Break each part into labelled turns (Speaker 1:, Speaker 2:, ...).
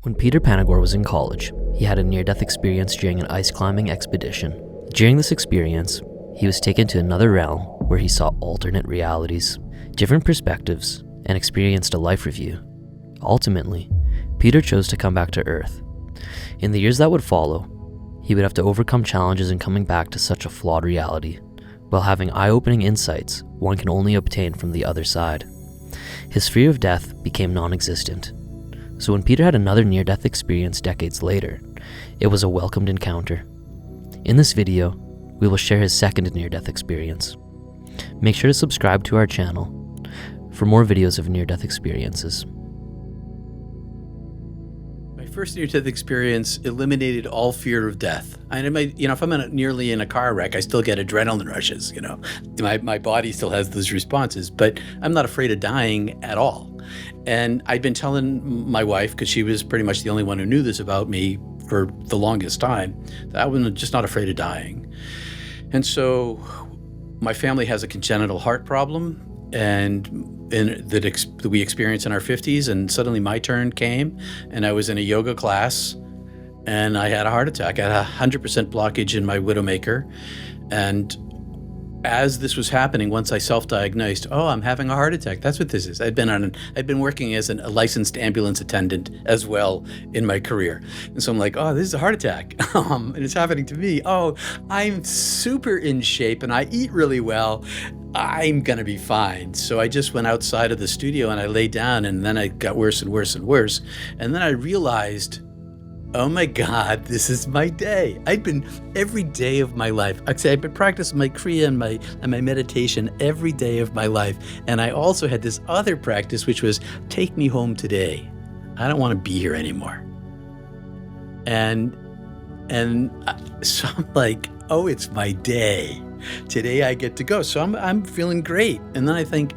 Speaker 1: When Peter Panagore was in college, he had a near-death experience during an ice climbing expedition. During this experience, he was taken to another realm where he saw alternate realities, different perspectives, and experienced a life review. Ultimately, Peter chose to come back to Earth. In the years that would follow, he would have to overcome challenges in coming back to such a flawed reality, while having eye-opening insights one can only obtain from the other side. His fear of death became non-existent. So when Peter had another near-death experience decades later, it was a welcomed encounter. In this video, we will share his second near-death experience. Make sure to subscribe to our channel for more videos of near-death experiences.
Speaker 2: My first near-death experience eliminated all fear of death. If I'm nearly in a car wreck, I still get adrenaline rushes. My body still has those responses, but I'm not afraid of dying at all. And I'd been telling my wife, because she was pretty much the only one who knew this about me for the longest time, that I was just not afraid of dying. And so my family has a congenital heart problem, that we experienced in our 50s, and suddenly my turn came, and I was in a yoga class, and I had a heart attack. I had 100% blockage in my widowmaker, and as this was happening, once I self-diagnosed, I'm having a heart attack. That's what this is. I'd been working as a licensed ambulance attendant as well in my career. And so I'm like, this is a heart attack. And it's happening to me. I'm super in shape and I eat really well. I'm going to be fine. So I just went outside of the studio and I lay down, and then I got worse and worse and worse. And then I realized, oh my God, this is my day. Every day of my life. I've been practicing my Kriya and my meditation every day of my life. And I also had this other practice, which was take me home today. I don't want to be here anymore. And so I'm like, it's my day. Today I get to go. So I'm feeling great. And then I think,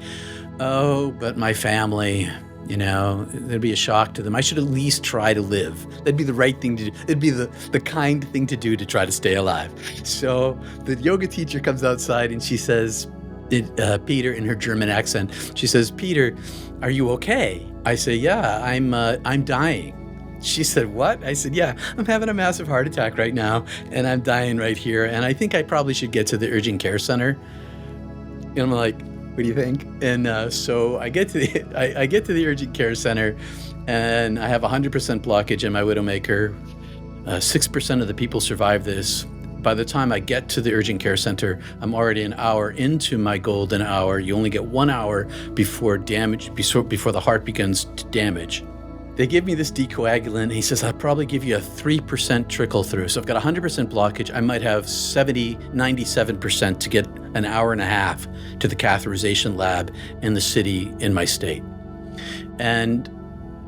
Speaker 2: but my family, there'd be a shock to them. I should at least try to live. That'd be the right thing to do. It'd be the kind thing to do to try to stay alive. So the yoga teacher comes outside and she says, Peter, in her German accent, she says, "Peter, are you okay?" I say, "Yeah, I'm dying." She said, "What?" I said, "Yeah, I'm having a massive heart attack right now, and I'm dying right here, and I think I probably should get to the urgent care center." And I'm like, "What do you think?" And so I get to the urgent care center, and I have 100% blockage in my widowmaker. 6% of the people survive this. By the time I get to the urgent care center, I'm already an hour into my golden hour. You only get 1 hour before the heart begins to damage. They give me this decoagulant. He says, "I'll probably give you a 3% trickle through." So I've got 100% blockage. I might have 97% to get an hour and a half to the catheterization lab in the city in my state. And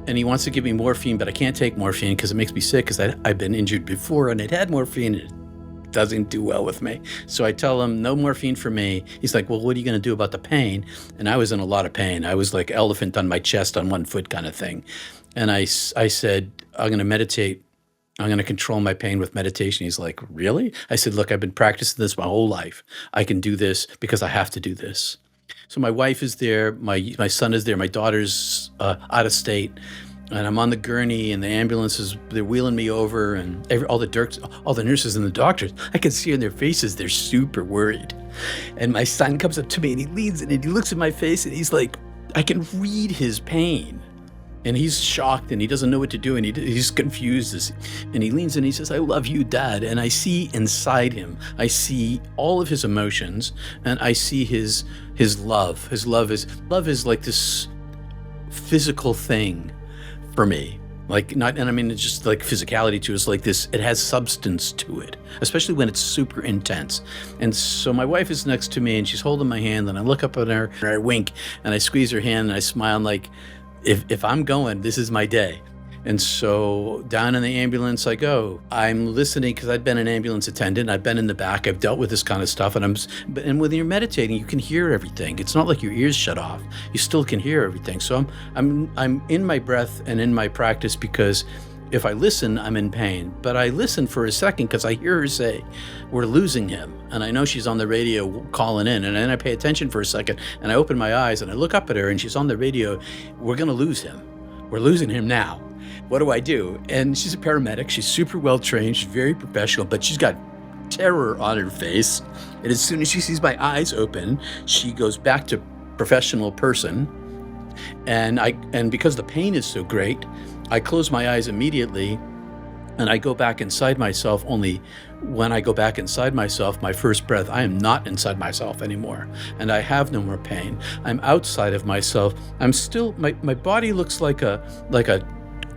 Speaker 2: he wants to give me morphine, but I can't take morphine because it makes me sick, because I've been injured before and I'd had morphine. It doesn't do well with me. So I tell him, no morphine for me. He's like, "Well, what are you going to do about the pain?" And I was in a lot of pain. I was like elephant on my chest on one foot kind of thing. And I said, "I'm going to meditate. I'm going to control my pain with meditation." He's like, "Really?" I said, "Look, I've been practicing this my whole life. I can do this because I have to do this." So my wife is there. My son is there. My daughter's out of state. And I'm on the gurney, and the ambulances, they're wheeling me over, and all the nurses and the doctors, I can see in their faces, they're super worried. And my son comes up to me, and he leans in, and he looks at my face, and he's like, I can read his pain. And he's shocked, and he doesn't know what to do, and he's confused. And he leans in, and he says, "I love you, Dad." And I see inside him, I see all of his emotions, and I see his love. His love is like this physical thing for me. It's just like physicality to it. It's like this, it has substance to it, especially when it's super intense. And so my wife is next to me, and she's holding my hand, and I look up at her, and I wink, and I squeeze her hand, and I smile, and like, if I'm going, this is my day. And so down in the ambulance I go. I'm listening, because I've been an ambulance attendant. I've been in the back. I've dealt with this kind of stuff. And when you're meditating, you can hear everything. It's not like your ears shut off. You still can hear everything. So I'm in my breath and in my practice, because if I listen, I'm in pain. But I listen for a second, because I hear her say, "We're losing him." And I know she's on the radio calling in. And then I pay attention for a second, and I open my eyes and I look up at her, and she's on the radio, "We're going to lose him." we're losing him now. What do I do? And she's a paramedic. She's super well trained. She's very professional, but she's got terror on her face. And as soon as she sees my eyes open, she goes back to professional person. And because the pain is so great, I close my eyes immediately and I go back inside myself. Only when I go back inside myself, my first breath, I am not inside myself anymore. And I have no more pain. I'm outside of myself. I'm still, my body looks like a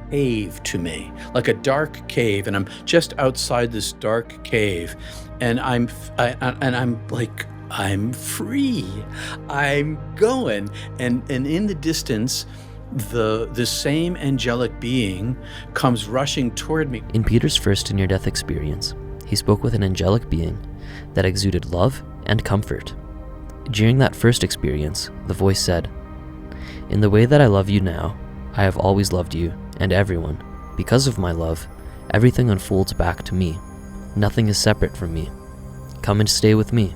Speaker 2: cave to me, like a dark cave. And I'm just outside this dark cave. And I'm like, I'm free. I'm going. And in the distance, the same angelic being comes rushing toward me.
Speaker 1: In Peter's first near-death experience, he spoke with an angelic being that exuded love and comfort. During that first experience, the voice said, "In the way that I love you now, I have always loved you and everyone. Because of my love, everything unfolds back to me. Nothing is separate from me. Come and stay with me."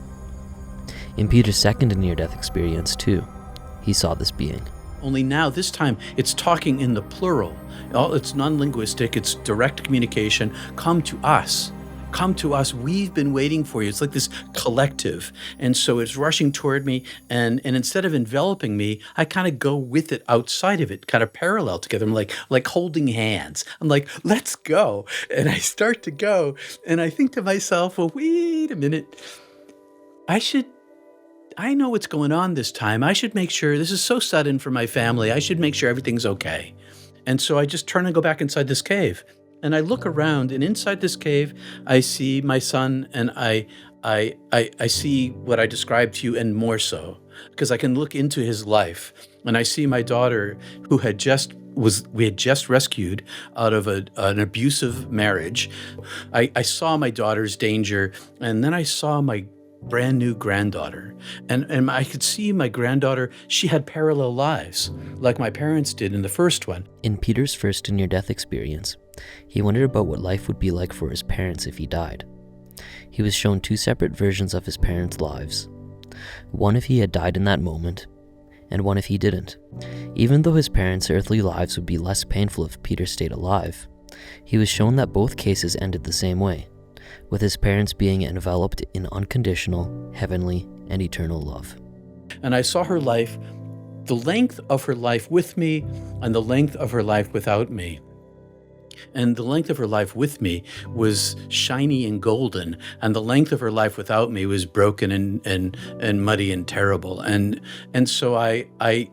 Speaker 1: In Peter's second near-death experience, too, he saw this being.
Speaker 2: Only now, this time, it's talking in the plural. It's non-linguistic, it's direct communication. Come to us. Come to us. We've been waiting for you. It's like this collective. And so it's rushing toward me. And instead of enveloping me, I kind of go with it outside of it, kind of parallel together. I'm like holding hands. I'm like, let's go. And I start to go. And I think to myself, well, wait a minute. I know what's going on this time. I should make sure, this is so sudden for my family. I should make sure everything's okay. And so I just turn and go back inside this cave. And I look around, and inside this cave, I see my son, and I see what I described to you, and more so, because I can look into his life. And I see my daughter, who we had just rescued out of an abusive marriage. I saw my daughter's danger, and then I saw my brand new granddaughter. And I could see my granddaughter, she had parallel lives, like my parents did in the first one.
Speaker 1: In Peter's first near-death experience, he wondered about what life would be like for his parents if he died. He was shown two separate versions of his parents' lives. One if he had died in that moment, and one if he didn't. Even though his parents' earthly lives would be less painful if Peter stayed alive, he was shown that both cases ended the same way, with his parents being enveloped in unconditional, heavenly, and eternal love.
Speaker 2: And I saw her life, the length of her life with me and the length of her life without me. And the length of her life with me was shiny and golden, and the length of her life without me was broken and muddy and terrible. And so I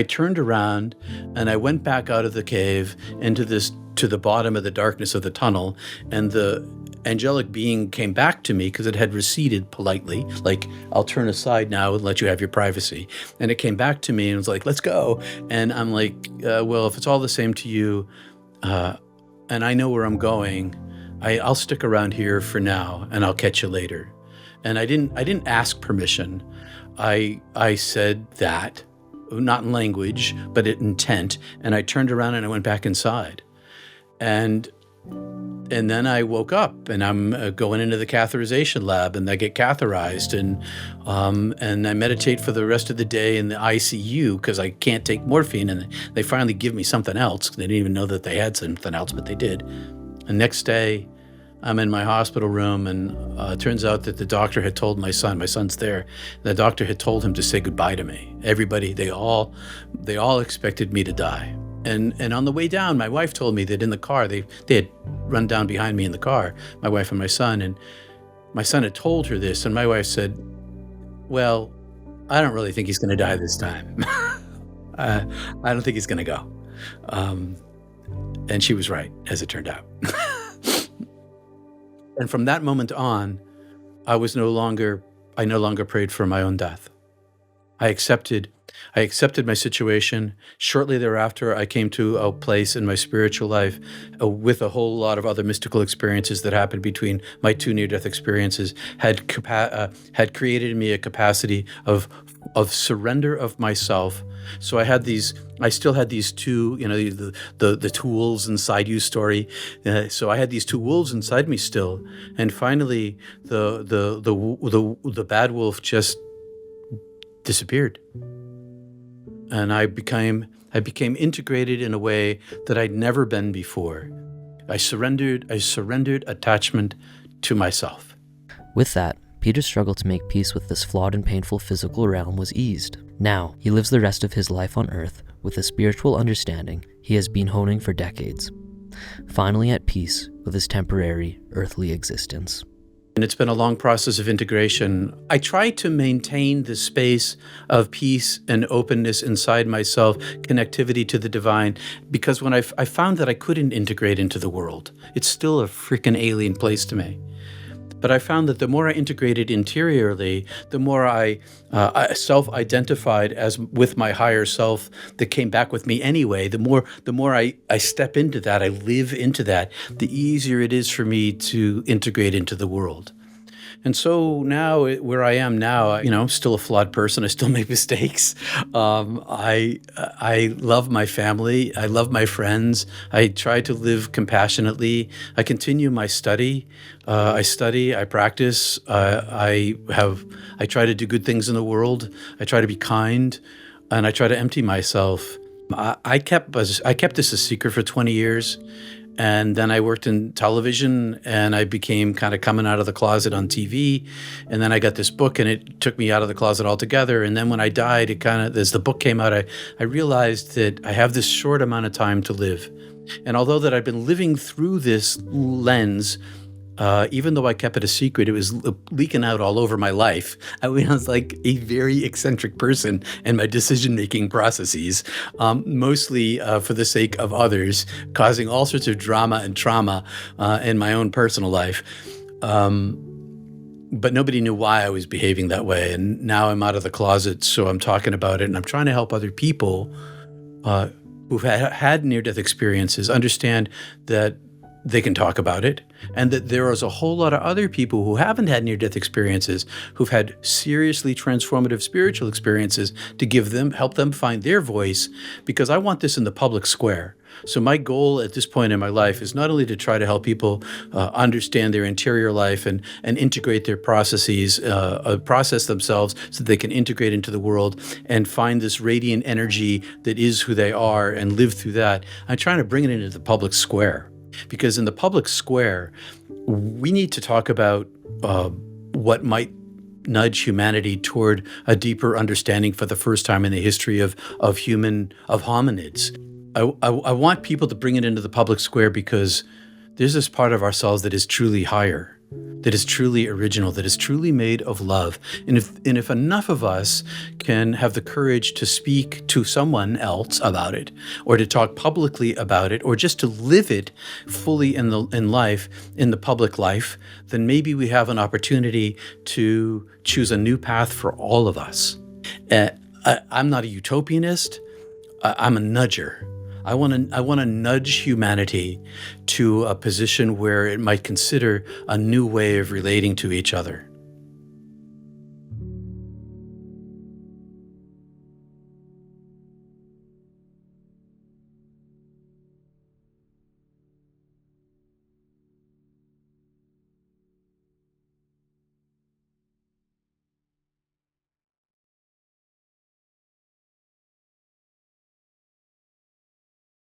Speaker 2: turned around and I went back out of the cave to the bottom of the darkness of the tunnel, and the angelic being came back to me because it had receded politely, like, I'll turn aside now and let you have your privacy. And it came back to me and was like, let's go. And I'm like, well, if it's all the same to you, and I know where I'm going, I'll stick around here for now and I'll catch you later. And I didn't ask permission. I said that, not in language, but in intent. And I turned around and I went back inside. And then I woke up and I'm going into the catheterization lab, and I get catheterized, and I meditate for the rest of the day in the ICU because I can't take morphine, and they finally give me something else. They didn't even know that they had something else, but they did. And next day, I'm in my hospital room, and it turns out that the doctor had told my son's there, the doctor had told him to say goodbye to me. Everybody, they all expected me to die. And on the way down, my wife told me that in the car, they had run down behind me in the car, my wife and my son, and my son had told her this, and my wife said, well, I don't really think he's going to die this time. I don't think he's going to go. And she was right, as it turned out. And from that moment on, I no longer prayed for my own death. I accepted my situation. Shortly thereafter, I came to a place in my spiritual life with a whole lot of other mystical experiences that happened between my two near-death experiences, had created in me a capacity of surrender of myself. So I still had these two, the two wolves inside you story. So I had these two wolves inside me still. And finally, the bad wolf just disappeared. And I became I became integrated in a way that I'd never been before. I surrendered attachment to myself.
Speaker 1: With that, Peter's struggle to make peace with this flawed and painful physical realm was eased. Now, he lives the rest of his life on Earth with a spiritual understanding he has been honing for decades, finally at peace with his temporary earthly existence.
Speaker 2: And it's been a long process of integration. I try to maintain the space of peace and openness inside myself, connectivity to the divine, because when I found that I couldn't integrate into the world, it's still a freaking alien place to me. But I found that the more I integrated interiorly, the more I self-identified as with my higher self that came back with me anyway, the more I step into that, I live into that, the easier it is for me to integrate into the world. And so now, where I am now, I'm still a flawed person. I still make mistakes. I love my family. I love my friends. I try to live compassionately. I continue my study. I study. I practice. I try to do good things in the world. I try to be kind, and I try to empty myself. I kept this a secret for 20 years. And then I worked in television, and I became kind of coming out of the closet on TV. And then I got this book, and it took me out of the closet altogether. And then when I died, as the book came out, I realized that I have this short amount of time to live. And although that I've been living through this lens, even though I kept it a secret, it was leaking out all over my life. I was like a very eccentric person in my decision-making processes, mostly for the sake of others, causing all sorts of drama and trauma in my own personal life. But nobody knew why I was behaving that way. And now I'm out of the closet, so I'm talking about it, and I'm trying to help other people who've had near-death experiences understand that they can talk about it, and that there is a whole lot of other people who haven't had near-death experiences, who've had seriously transformative spiritual experiences, to help them find their voice, because I want this in the public square. So my goal at this point in my life is not only to try to help people understand their interior life and integrate their processes, process themselves so they can integrate into the world and find this radiant energy that is who they are and live through that. I'm trying to bring it into the public square. Because in the public square, we need to talk about what might nudge humanity toward a deeper understanding for the first time in the history of hominids. I want people to bring it into the public square because there's this part of ourselves that is truly higher, that is truly original, that is truly made of love. And if enough of us can have the courage to speak to someone else about it, or to talk publicly about it, or just to live it fully in the public life, then maybe we have an opportunity to choose a new path for all of us. I'm not a utopianist. I'm a nudger. I want to nudge humanity to a position where it might consider a new way of relating to each other.